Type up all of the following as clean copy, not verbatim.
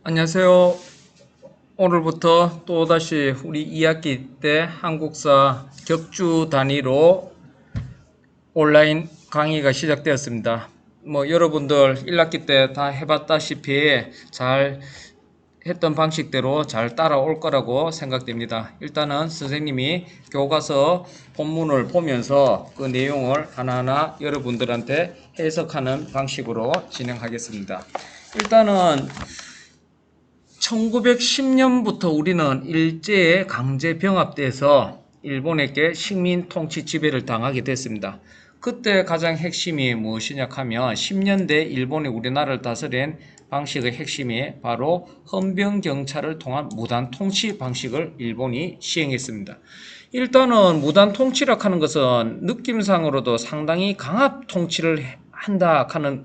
안녕하세요. 오늘부터 또다시 우리 2학기 때 한국사 격주 단위로 온라인 강의가 시작되었습니다. 여러분들 1학기 때 다 해봤다시피 잘 했던 방식대로 잘 따라올 거라고 생각됩니다. 일단은 선생님이 교과서 본문을 보면서 그 내용을 하나하나 여러분들한테 해석하는 방식으로 진행하겠습니다. 일단은 1910년부터 우리는 일제에 강제 병합돼서 일본에게 식민 통치 지배를 당하게 됐습니다. 그때 가장 핵심이 무엇이냐 하면 10년대 일본이 우리나라를 다스린 방식의 핵심이 바로 헌병경찰을 통한 무단 통치 방식을 일본이 시행했습니다. 일단은 무단 통치라 하는 것은 느낌상으로도 상당히 강압 통치를 한다 하는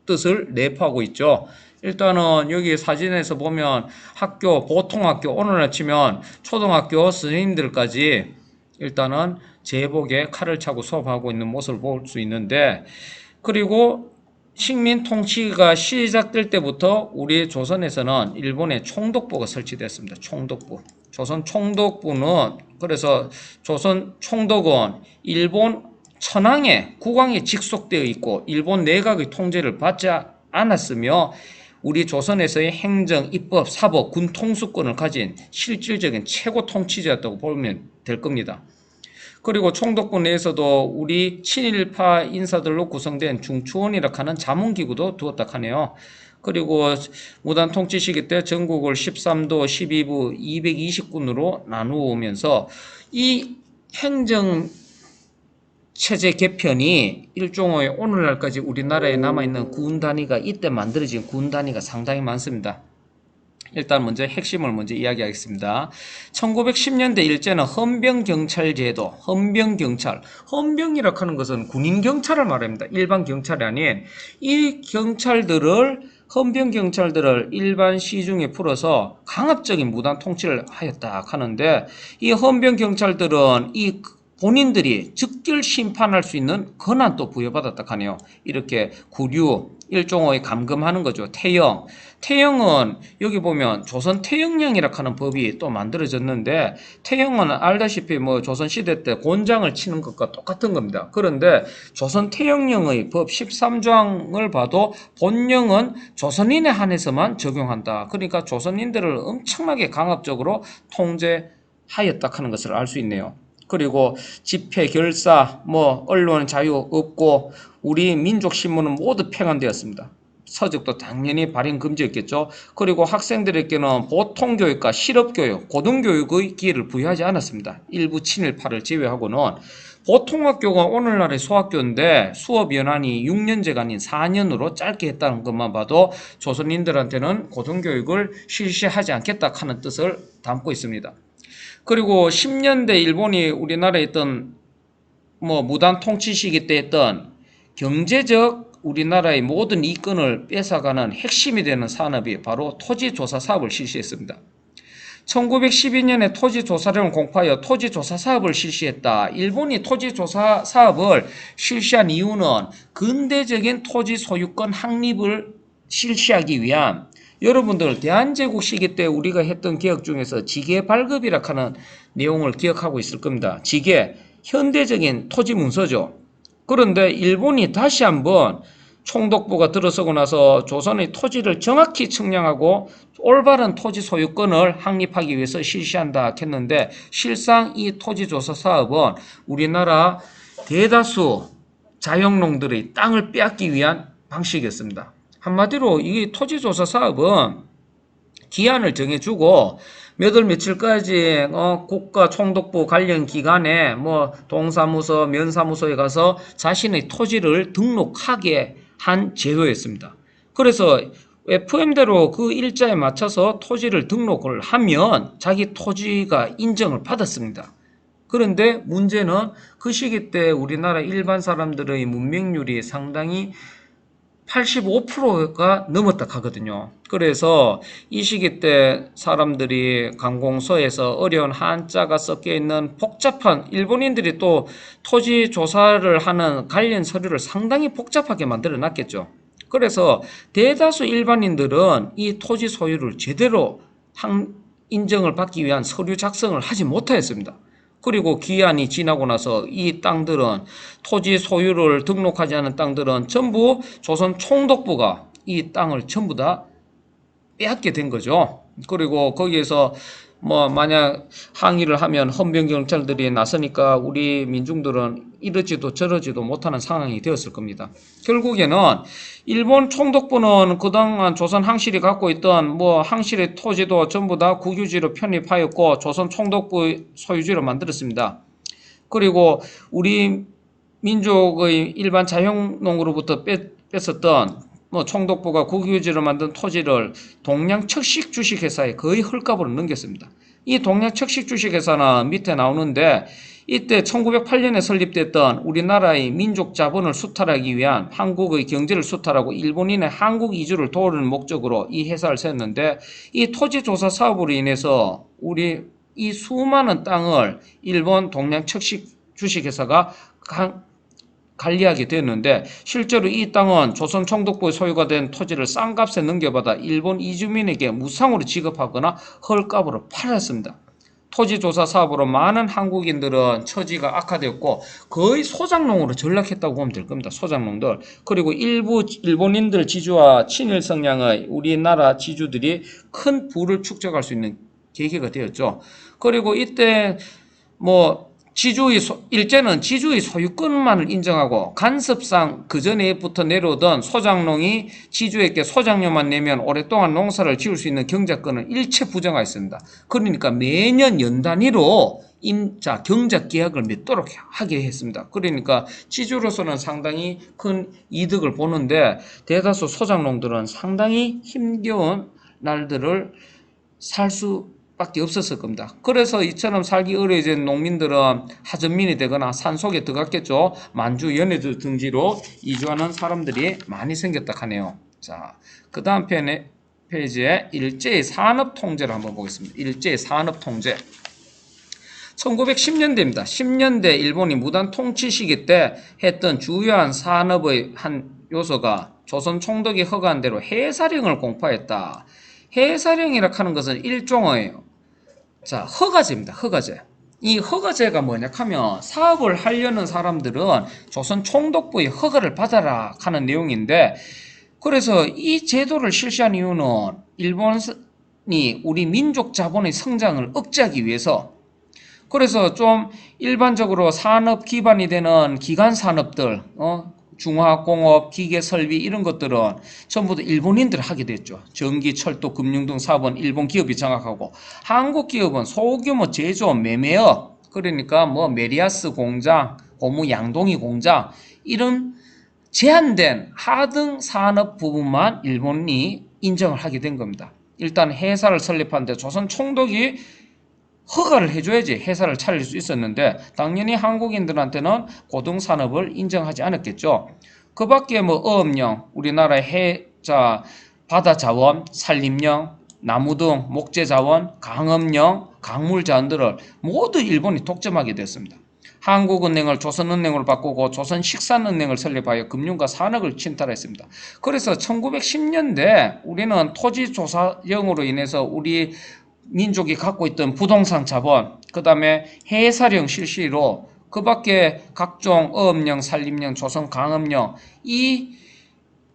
뜻을 내포하고 있죠. 일단은 여기 사진에서 보면 학교, 보통 학교, 오늘날 치면 초등학교 선생님들까지 일단은 제복에 칼을 차고 수업하고 있는 모습을 볼 수 있는데, 그리고 식민 통치가 시작될 때부터 우리 조선에서는 일본의 총독부가 설치됐습니다. 총독부. 조선 총독부는, 그래서 조선 총독은 일본 천황의 국왕에 직속되어 있고 일본 내각의 통제를 받지 않았으며 우리 조선에서의 행정, 입법, 사법, 군 통수권을 가진 실질적인 최고 통치자였다고 보면 될 겁니다. 그리고 총독부 내에서도 우리 친일파 인사들로 구성된 중추원이라 하는 자문기구도 두었다 하네요. 그리고 무단 통치 시기 때 전국을 13도, 12부, 220군으로 나누면서 이 행정 체제 개편이 일종의 오늘날까지 우리나라에 남아있는 군 단위가, 이때 만들어진 군 단위가 상당히 많습니다. 일단 먼저 핵심을 먼저 이야기하겠습니다. 1910년대 일제는 헌병경찰제도, 헌병경찰, 헌병이라고 하는 것은 군인경찰을 말합니다. 일반 경찰이 아닌 이 경찰들을, 헌병경찰들을 일반 시중에 풀어서 강압적인 무단 통치를 하였다 하는데, 이 헌병경찰들은 이 본인들이 즉결 심판할 수 있는 권한도 부여받았다 하네요. 이렇게 구류, 일종의 감금하는 거죠. 태형. 태형은 여기 보면 조선 태형령이라 하는 법이 또 만들어졌는데, 태형은 알다시피 조선 시대 때 곤장을 치는 것과 똑같은 겁니다. 그런데 조선 태형령의 법 13조항을 봐도 본령은 조선인에 한해서만 적용한다. 그러니까 조선인들을 엄청나게 강압적으로 통제하였다 하는 것을 알 수 있네요. 그리고 집회, 결사, 언론 자유 없고 우리 민족신문은 모두 폐간되었습니다. 서적도 당연히 발행 금지였겠죠. 그리고 학생들에게는 보통교육과 실업교육, 고등교육의 기회를 부여하지 않았습니다. 일부 친일파를 제외하고는. 보통학교가 오늘날의 소학교인데 수업 연한이 6년제가 아닌 4년으로 짧게 했다는 것만 봐도 조선인들한테는 고등교육을 실시하지 않겠다 하는 뜻을 담고 있습니다. 그리고 10년대 일본이 우리나라에 있던 무단 통치 시기 때 했던 경제적 우리나라의 모든 이권을 뺏어가는 핵심이 되는 산업이 바로 토지조사 사업을 실시했습니다. 1912년에 토지조사령을 공포하여 토지조사 사업을 실시했다. 일본이 토지조사 사업을 실시한 이유는 근대적인 토지 소유권 확립을 실시하기 위한, 여러분들 대한제국 시기 때 우리가 했던 개혁 중에서 지계 발급이라 하는 내용을 기억하고 있을 겁니다. 지계, 현대적인 토지 문서죠. 그런데 일본이 다시 한번 총독부가 들어서고 나서 조선의 토지를 정확히 측량하고 올바른 토지 소유권을 확립하기 위해서 실시한다 했는데, 실상 이 토지조사 사업은 우리나라 대다수 자영농들의 땅을 빼앗기 위한 방식이었습니다. 한마디로 이 토지조사 사업은 기한을 정해주고 몇 월 며칠까지 국가 총독부 관련 기관에 동사무소, 면사무소에 가서 자신의 토지를 등록하게 한 제도였습니다. 그래서 FM대로 그 일자에 맞춰서 토지를 등록을 하면 자기 토지가 인정을 받았습니다. 그런데 문제는 그 시기 때 우리나라 일반 사람들의 문맹률이 상당히 85%가 넘었다 하거든요. 그래서 이 시기 때 사람들이 관공서에서 어려운 한자가 섞여 있는 복잡한, 일본인들이 또 토지 조사를 하는 관련 서류를 상당히 복잡하게 만들어 놨겠죠. 그래서 대다수 일반인들은 이 토지 소유를 제대로 인정을 받기 위한 서류 작성을 하지 못하였습니다. 그리고 기한이 지나고 나서 이 땅들은 토지 소유를 등록하지 않은 땅들은 전부 조선 총독부가 이 땅을 전부 다 빼앗게 된 거죠. 그리고 거기에서 뭐 만약 항의를 하면 헌병경찰들이 나서니까 우리 민중들은 이러지도 저러지도 못하는 상황이 되었을 겁니다. 결국에는 일본 총독부는 그동안 조선 항실이 갖고 있던 뭐 항실의 토지도 전부 다 국유지로 편입하였고 조선 총독부 소유지로 만들었습니다. 그리고 우리 민족의 일반 자영농으로부터 뺐었던 뭐 총독부가 국유지로 만든 토지를 동양척식주식회사에 거의 헐값으로 넘겼습니다. 이 동양척식주식회사는 밑에 나오는데 이때 1908년에 설립됐던 우리나라의 민족 자본을 수탈하기 위한 한국의 경제를 수탈하고 일본인의 한국 이주를 도우는 목적으로 이 회사를 세웠는데 이 토지조사 사업으로 인해서 우리 이 수많은 땅을 일본 동양척식주식회사가 관리하게 되었는데 실제로 이 땅은 조선 총독부의 소유가 된 토지를 싼 값에 넘겨받아 일본 이주민에게 무상으로 지급하거나 헐값으로 팔았습니다. 토지조사 사업으로 많은 한국인들은 처지가 악화되었고 거의 소작농으로 전락했다고 보면 될 겁니다. 소작농들. 그리고 일부 일본인들 지주와 친일 성향의 우리나라 지주들이 큰 부를 축적할 수 있는 계기가 되었죠. 그리고 이때 뭐 일제는 지주의 소유권만을 인정하고 간섭상 그 전에부터 내려오던 소작농이 지주에게 소작료만 내면 오랫동안 농사를 지을 수 있는 경작권을 일체 부정하였습니다. 그러니까 매년 연 단위로 경작 계약을 맺도록 하게 했습니다. 그러니까 지주로서는 상당히 큰 이득을 보는데 대다수 소작농들은 상당히 힘겨운 날들을 살 수밖에 없었을 겁니다. 그래서 이처럼 살기 어려워진 농민들은 하전민이 되거나 산속에 들어갔겠죠. 만주, 연해주 등지로 이주하는 사람들이 많이 생겼다 하네요. 자, 그 다음 페이지에 일제의 산업통제를 한번 보겠습니다. 일제의 산업통제. 1910년대입니다. 10년대 일본이 무단 통치 시기 때 했던 주요한 산업의 한 요소가 조선 총독이 허가한 대로 해사령을 공포했다. 해사령이라 하는 것은 일종의 허가제입니다. 허가제. 이 허가제가 뭐냐 하면 사업을 하려는 사람들은 조선 총독부의 허가를 받아라 하는 내용인데 그래서 이 제도를 실시한 이유는 일본이 우리 민족 자본의 성장을 억제하기 위해서 그래서 좀 일반적으로 산업 기반이 되는 기간 산업들, 중화공업, 기계설비 이런 것들은 전부 다 일본인들이 하게 됐죠. 전기, 철도, 금융 등 사업은 일본 기업이 장악하고 한국 기업은 소규모 제조업, 매매업, 그러니까 뭐 메리아스 공장, 고무 양동이 공장 이런 제한된 하등 산업 부분만 일본이 인정을 하게 된 겁니다. 일단 회사를 설립하는데 조선 총독이 허가를 해줘야지 회사를 차릴 수 있었는데 당연히 한국인들한테는 고등산업을 인정하지 않았겠죠. 그 밖에 뭐 어업령, 우리나라의 바다자원, 산림령, 나무 등 목재자원, 강업령, 강물자원들을 모두 일본이 독점하게 됐습니다. 한국은행을 조선은행으로 바꾸고 조선식산은행을 설립하여 금융과 산업을 침탈했습니다. 그래서 1910년대 우리는 토지조사령으로 인해서 우리 민족이 갖고 있던 부동산 자본, 그 다음에 해사령 실시로 그 밖에 각종 어업령, 산림령, 조선 강업령 이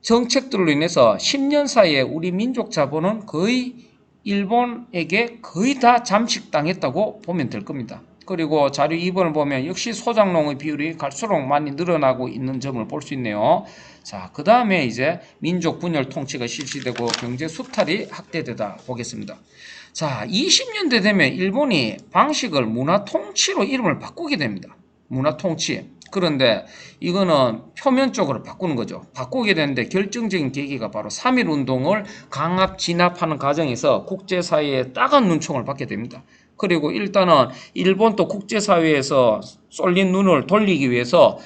정책들로 인해서 10년 사이에 우리 민족 자본은 거의 일본에게 거의 다 잠식당했다고 보면 될 겁니다. 그리고 자료 2번을 보면 역시 소작농의 비율이 갈수록 많이 늘어나고 있는 점을 볼 수 있네요. 자, 그 다음에 이제 민족 분열 통치가 실시되고 경제 수탈이 확대되다 보겠습니다. 자, 20년대 되면 일본이 방식을 문화통치로 이름을 바꾸게 됩니다. 문화통치. 그런데 이거는 표면적으로 바꾸는 거죠. 바꾸게 되는데 결정적인 계기가 바로 3.1운동을 강압 진압하는 과정에서 국제사회에 따가운 눈총을 받게 됩니다. 그리고 일단은 일본도 국제사회에서 쏠린 눈을 돌리기 위해서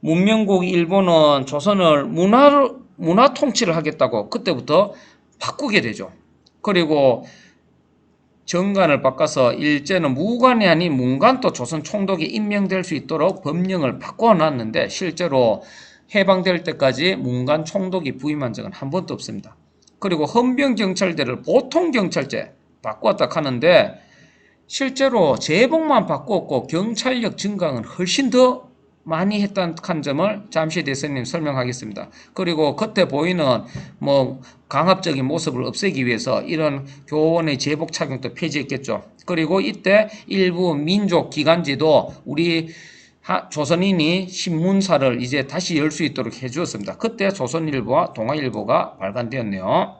문명국 일본은 조선을 문화 통치를 하겠다고 그때부터 바꾸게 되죠. 그리고 정관을 바꿔서 일제는 무관이 아닌 문관도 조선 총독이 임명될 수 있도록 법령을 바꿔놨는데 실제로 해방될 때까지 문관 총독이 부임한 적은 한 번도 없습니다. 그리고 헌병경찰대를 보통경찰제 바꾸었다 하는데 실제로 제복만 바꾸었고 경찰력 증강은 훨씬 더 많이 했다는 점을 잠시 대선님 설명하겠습니다. 그리고 겉에 보이는 강압적인 모습을 없애기 위해서 이런 교원의 제복 착용도 폐지했겠죠. 그리고 이때 일부 민족 기관지도 우리 조선인이 신문사를 이제 다시 열 수 있도록 해주었습니다. 그때 조선일보와 동아일보가 발간되었네요.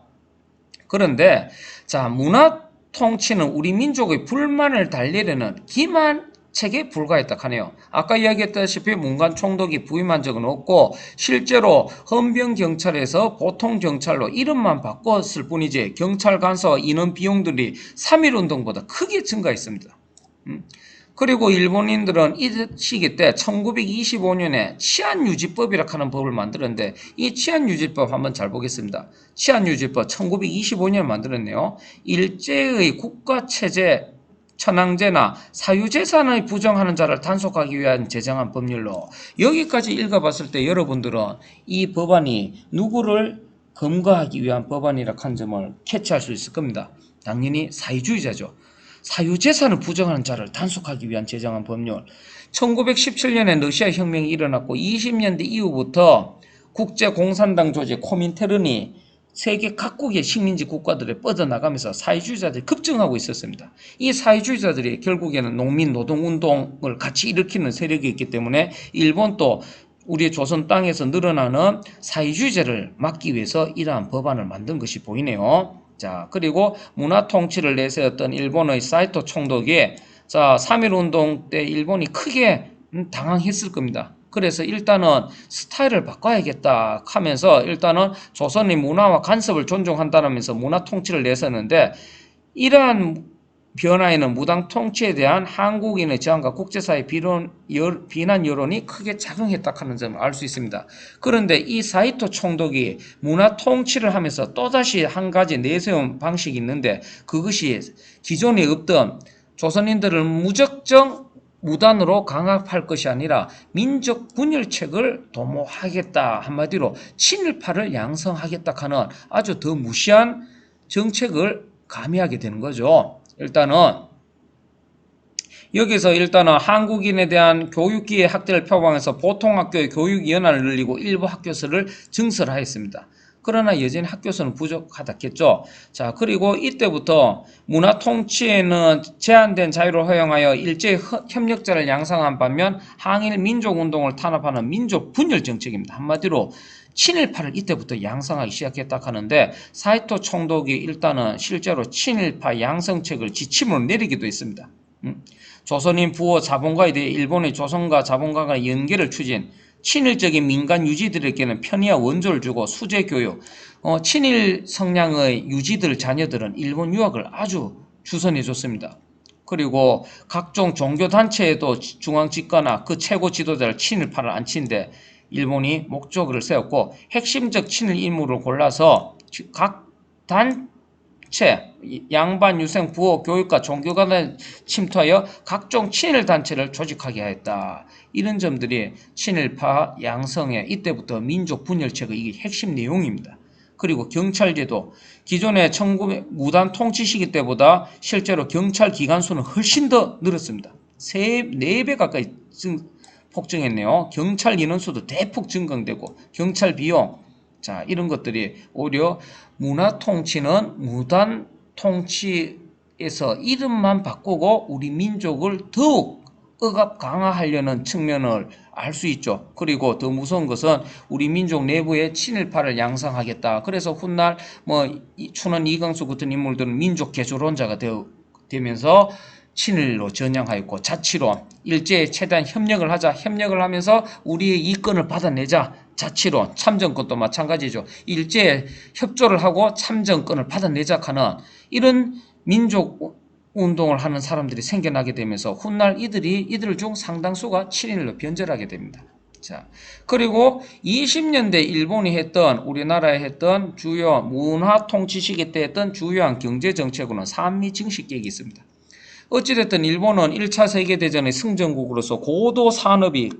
그런데 자, 문화 통치는 우리 민족의 불만을 달래려는 기만책에 불과했다 하네요. 아까 이야기했다시피 문관 총독이 부임한 적은 없고 실제로 헌병경찰에서 보통경찰로 이름만 바꿨을 뿐이지 경찰 간사 인원 비용들이 3.1운동보다 크게 증가했습니다. 그리고 일본인들은 이 시기 때 1925년에 치안유지법이라고 하는 법을 만들었는데 이 치안유지법 한번 잘 보겠습니다. 치안유지법 1925년에 만들었네요. 일제의 국가체제, 천황제나 사유재산을 부정하는 자를 단속하기 위한 제정한 법률로 여기까지 읽어봤을 때 여러분들은 이 법안이 누구를 검거하기 위한 법안이라고 한 점을 캐치할 수 있을 겁니다. 당연히 사회주의자죠. 사유재산을 부정하는 자를 단속하기 위한 제정한 법률. 1917년에 러시아 혁명이 일어났고 20년대 이후부터 국제공산당 조직 코민테른이 세계 각국의 식민지 국가들에 뻗어나가면서 사회주의자들이 급증하고 있었습니다. 이 사회주의자들이 결국에는 농민 노동운동을 같이 일으키는 세력이 있기 때문에 일본도 우리 조선 땅에서 늘어나는 사회주의자를 막기 위해서 이러한 법안을 만든 것이 보이네요. 자, 그리고 문화 통치를 내세웠던 일본의 사이토 총독이 자, 3.1운동 때 일본이 크게 당황했을 겁니다. 그래서 일단은 스타일을 바꿔야겠다 하면서 일단은 조선의 문화와 간섭을 존중한다면서 문화 통치를 내세웠는데 이러한 변화에는 무당 통치에 대한 한국인의 저항과 국제사회 비난 여론이 크게 작용했다 하는 점을 알 수 있습니다. 그런데 이 사이토 총독이 문화 통치를 하면서 또다시 한 가지 내세운 방식이 있는데 그것이 기존에 없던 조선인들을 무작정 무단으로 강압할 것이 아니라 민족 분열책을 도모하겠다. 한마디로 친일파를 양성하겠다 하는 아주 더 무시한 정책을 가미하게 되는 거죠. 여기서 일단은 한국인에 대한 교육기회 확대를 표방해서 보통학교의 교육 연한을 늘리고 일부 학교수를 증설하였습니다. 그러나 여전히 학교수는 부족하다겠죠. 자, 그리고 이때부터 문화 통치에는 제한된 자유를 허용하여 일제히 협력자를 양성한 반면 항일 민족운동을 탄압하는 민족 분열 정책입니다. 한마디로 친일파를 이때부터 양성하기 시작했다 하는데 사이토 총독이 일단은 실제로 친일파 양성책을 지침으로 내리기도 했습니다. 조선인 부호 자본가에 대해 일본의 조선과 자본가가 연계를 추진 친일적인 민간 유지들에게는 편의와 원조를 주고 수재 교육, 친일 성향의 유지들 자녀들은 일본 유학을 아주 주선해 줬습니다. 그리고 각종 종교단체에도 중앙집권이나 그 최고 지도자를 친일파를 앉힌데 일본이 목적을 세웠고 핵심적 친일 인물을 골라서 각 단체, 양반, 유생, 부호, 교육과 종교관을 침투하여 각종 친일 단체를 조직하게 하였다. 이런 점들이 친일파 양성의 이때부터 민족 분열책의 이게 핵심 내용입니다. 그리고 경찰제도 기존의 1900 무단 통치 시기 때보다 실제로 경찰 기관 수는 훨씬 더 늘었습니다. 4배 가까이 폭증했네요. 경찰 인원수도 대폭 증강되고 경찰 비용 자 이런 것들이 오히려 문화 통치는 무단 통치에서 이름만 바꾸고 우리 민족을 더욱 억압 강화하려는 측면을 알 수 있죠. 그리고 더 무서운 것은 우리 민족 내부에 친일파를 양성하겠다. 그래서 훗날 춘원 이광수 같은 인물들은 민족 개조론자가 되면서 친일로 전향하였고 자치론, 일제에 최대한 협력을 하자. 협력을 하면서 우리의 이권을 받아내자. 자치론, 참정권도 마찬가지죠. 일제에 협조를 하고 참정권을 받아내자 하는 이런 민족 운동을 하는 사람들이 생겨나게 되면서 훗날 이들 중 상당수가 친일로 변절하게 됩니다. 자, 그리고 20년대 일본이 우리나라에 했던 주요 문화 통치 시기 때 했던 주요한 경제 정책으로는 산미 증식계획이 있습니다. 어찌됐든 일본은 1차 세계대전의 승전국으로서 고도 산업이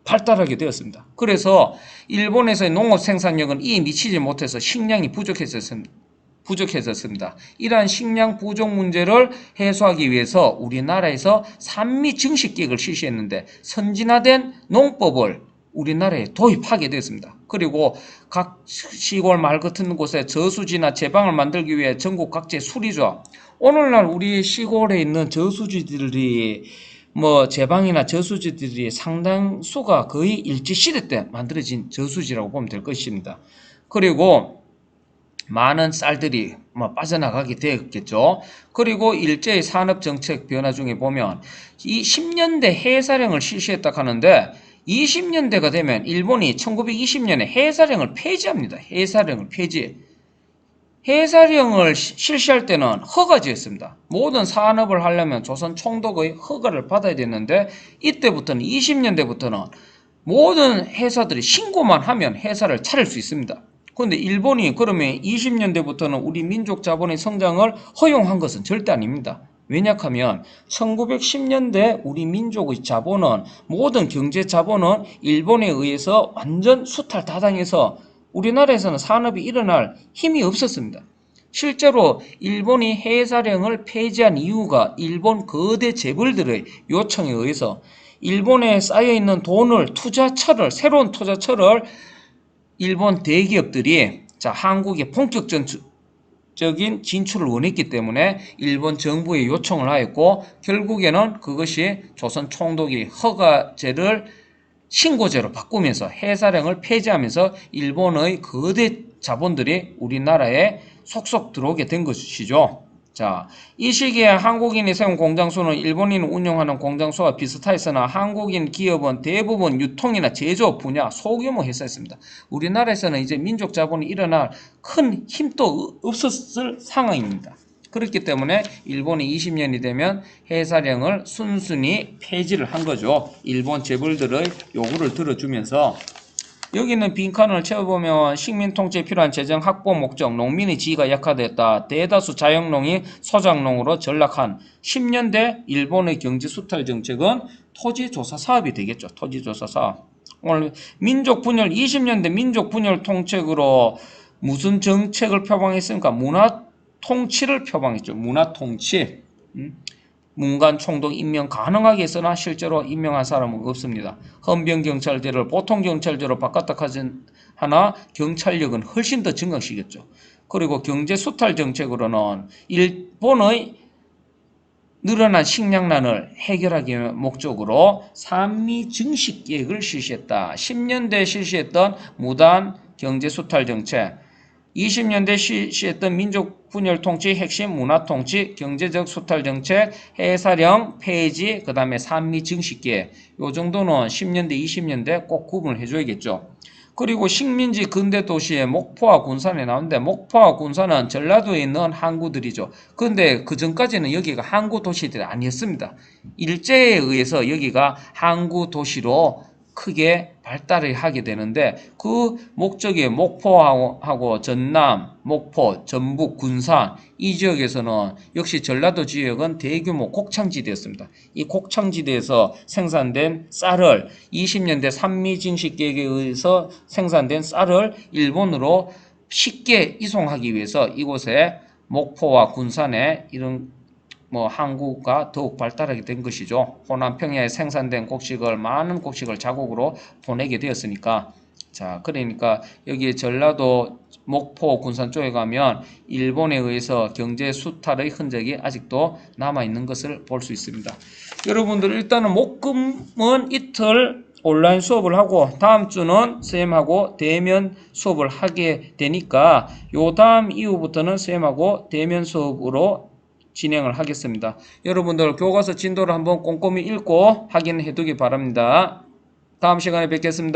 발달하게 되었습니다. 그래서 일본에서의 농업 생산력은 이에 미치지 못해서 식량이 부족해졌습니다. 이러한 식량 부족 문제를 해소하기 위해서 우리나라에서 산미 증식 계획을 실시했는데 선진화된 농법을 우리나라에 도입하게 됐습니다. 그리고 각 시골 마을 같은 곳에 저수지나 제방을 만들기 위해 전국 각지의 수리조합, 오늘날 우리 시골에 있는 저수지들이 제방이나 저수지들이 상당수가 거의 일제시대 때 만들어진 저수지라고 보면 될 것입니다. 그리고 많은 쌀들이 빠져나가게 되었겠죠. 그리고 일제의 산업정책 변화 중에 보면 이 10년대 해사령을 실시했다 하는데 20년대가 되면 일본이 1920년에 해사령을 폐지합니다. 해사령을 폐지. 해사령을 실시할 때는 허가제였습니다. 모든 산업을 하려면 조선 총독의 허가를 받아야 됐는데 이때부터는 20년대부터는 모든 회사들이 신고만 하면 회사를 차릴 수 있습니다. 그런데 일본이 그러면 20년대부터는 우리 민족 자본의 성장을 허용한 것은 절대 아닙니다. 왜냐하면 1910년대 우리 민족의 자본은 모든 경제 자본은 일본에 의해서 완전 수탈다당해서 우리나라에서는 산업이 일어날 힘이 없었습니다. 실제로 일본이 해사령을 폐지한 이유가 일본 거대 재벌들의 요청에 의해서 일본에 쌓여있는 돈을 새로운 투자처를 일본 대기업들이 한국에 본격적인 진출을 원했기 때문에 일본 정부에 요청을 하였고 결국에는 그것이 조선 총독이 허가제를 신고제로 바꾸면서 해사령을 폐지하면서 일본의 거대 자본들이 우리나라에 속속 들어오게 된 것이죠. 자, 이 시기에 한국인이 세운 공장수는 일본인이 운영하는 공장수와 비슷하였으나 한국인 기업은 대부분 유통이나 제조업 분야 소규모 회사였습니다. 우리나라에서는 이제 민족 자본이 일어날 큰 힘도 없었을 상황입니다. 그렇기 때문에 일본이 20년이 되면 해사령을 순순히 폐지를 한 거죠. 일본 재벌들의 요구를 들어주면서 여기는 빈칸을 채워보면 식민 통치에 필요한 재정 확보 목적, 농민의 지위가 약화됐다. 대다수 자영농이 소작농으로 전락한 10년대 일본의 경제 수탈 정책은 토지조사 사업이 되겠죠. 토지조사 사업. 오늘 민족 분열 20년대 민족 분열 통책으로 무슨 정책을 표방했습니까? 문화 통치를 표방했죠. 문화 통치. 문관 총독 임명 가능하게 했으나 실제로 임명한 사람은 없습니다. 헌병경찰제를 보통경찰제로 바꿨다 하나 경찰력은 훨씬 더 증강시켰죠. 그리고 경제수탈 정책으로는 일본의 늘어난 식량난을 해결하기 목적으로 산미 증식 계획을 실시했다. 10년대에 실시했던 무단 경제수탈 정책, 20년대 실시했던 민족 분열 통치, 핵심 문화 통치, 경제적 수탈 정책, 해사령 폐지, 그 다음에 산미 증식 계획. 요 정도는 10년대, 20년대 꼭 구분을 해줘야겠죠. 그리고 식민지 근대 도시의 목포와 군산에 나오는데 목포와 군산은 전라도에 있는 항구들이죠. 그런데 그 전까지는 여기가 항구 도시들이 아니었습니다. 일제에 의해서 여기가 항구 도시로 크게 발달을 하게 되는데 그 목적이 목포하고 전남, 목포, 전북, 군산 이 지역에서는 역시 전라도 지역은 대규모 곡창지대였습니다. 이 곡창지대에서 생산된 쌀을 20년대 산미증식 계획에 의해서 생산된 쌀을 일본으로 쉽게 이송하기 위해서 이곳에 목포와 군산에 이런 항구가 더욱 발달하게 된 것이죠. 호남 평야에 생산된 많은 곡식을 자국으로 보내게 되었으니까. 자, 그러니까 여기 전라도 목포 군산 쪽에 가면 일본에 의해서 경제 수탈의 흔적이 아직도 남아있는 것을 볼 수 있습니다. 여러분들 일단은 목금은 이틀 온라인 수업을 하고 다음 주는 선생님하고 대면 수업을 하게 되니까 요 다음 이후부터는 선생님하고 대면 수업으로 진행을 하겠습니다. 여러분들 교과서 진도를 한번 꼼꼼히 읽고 확인해 두기 바랍니다. 다음 시간에 뵙겠습니다.